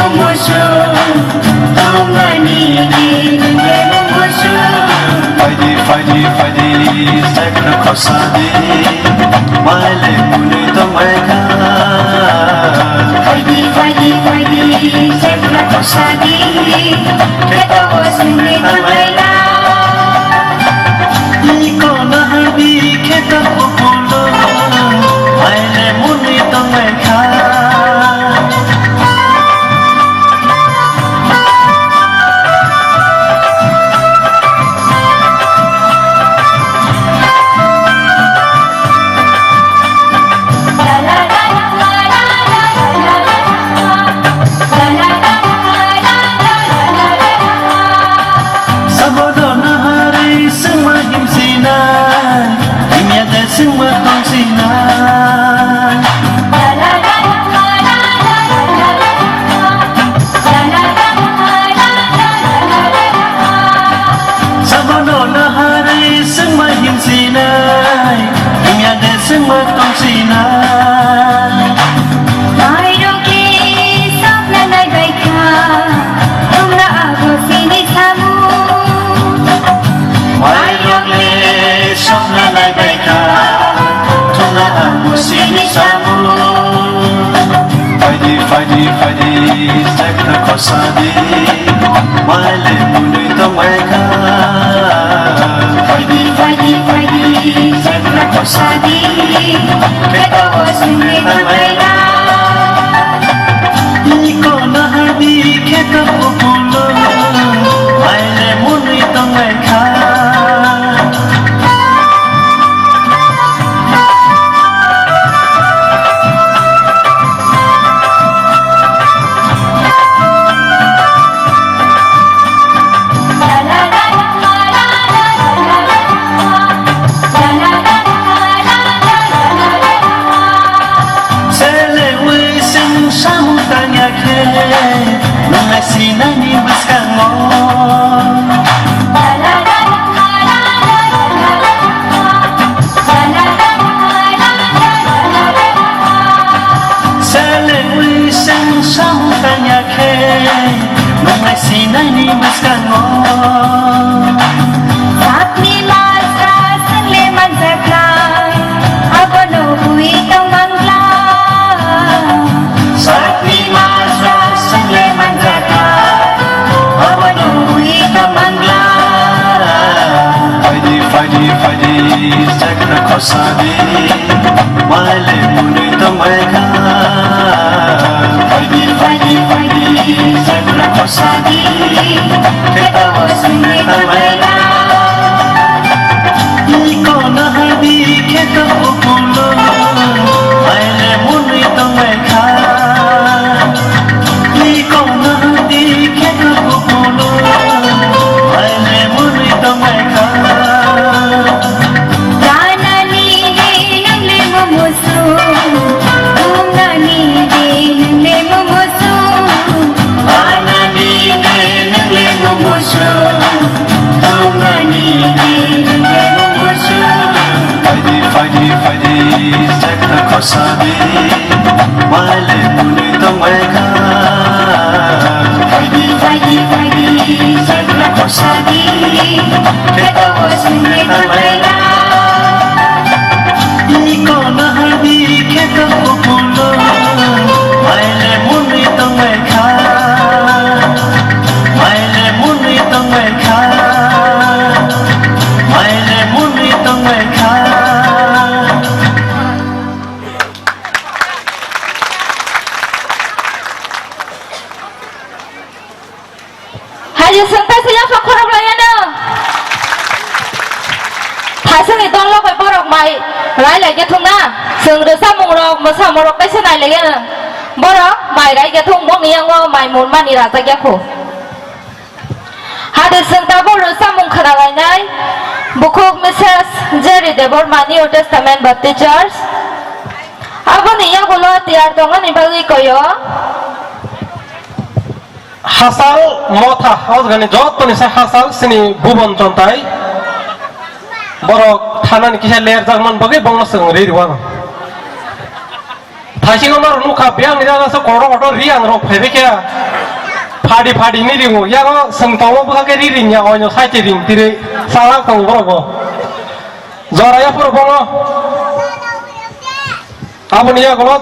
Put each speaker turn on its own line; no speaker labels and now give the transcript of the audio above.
musu Tongani nungle musu Faidi Sekna kosadi Male muni tomeka Faidi Sekna kosadi Kita wasuni tomela Niko nahabi kita pupulo Male muni tomeka semua tong sinar Sabono na hari semua him sinar Ini ada semua tong sinar Mairoki sapna nai baika Tumra aku sini samu Mairoki sapna nai baika Sini samu Faidi Sekna kosadi Male muni tomeka Faidi Sekna kosadi Kita wasuni tomeka Niko nahabi kita pupulo Male muni tomeka Sinani buskango Selewi sing samutanya ke Nungai sinani buskango Sakni masa seleman zaklan Abono hui tong mangla Sakni masa seleman zaklan Faidi Sekna kosadi Male muni tomeka Faidi Sekna kosadi Kita wasuni tomeka Niko nahabi kita pupulo Male muni tomeka Niko nahabi kita pupulo Male muni tomeka Faidi Sekna kosadi Male muni tomeka Faidi Sekna kosadi Kita wasuni tomeka Niko nahabi kita pupulo Male muni tomeka Male muni tomeka Male muni tomeka
Haji Santa siya fakurang layana. Hasang itong lokay porok may rai lagi thung na. Sung de samung rok masamurok kay sanay lagi na. Borok may rai ke thung mong niyang ngo may mun mani rasa gyakho. Haji Santa bolu samung kharalay nay. Bukuk Mrs. Jerry Deborah New Testament Baptist Church. Abo niya gulo tiar tongan ibagi koyo.
Hasal motha haus gani jotto ni hasal sini bubon chontai borok thanan kisha ler jagman bagi bongno sung ri riwa 다시 엄마로 누가 배양 일어나서 고로고로 리안으로 회백해 파디 니리고 야가 성도모 부하게 리리냐 어느 사이트링 들이 살아가고 그러고 저라야 풀어보고 아버니야 그러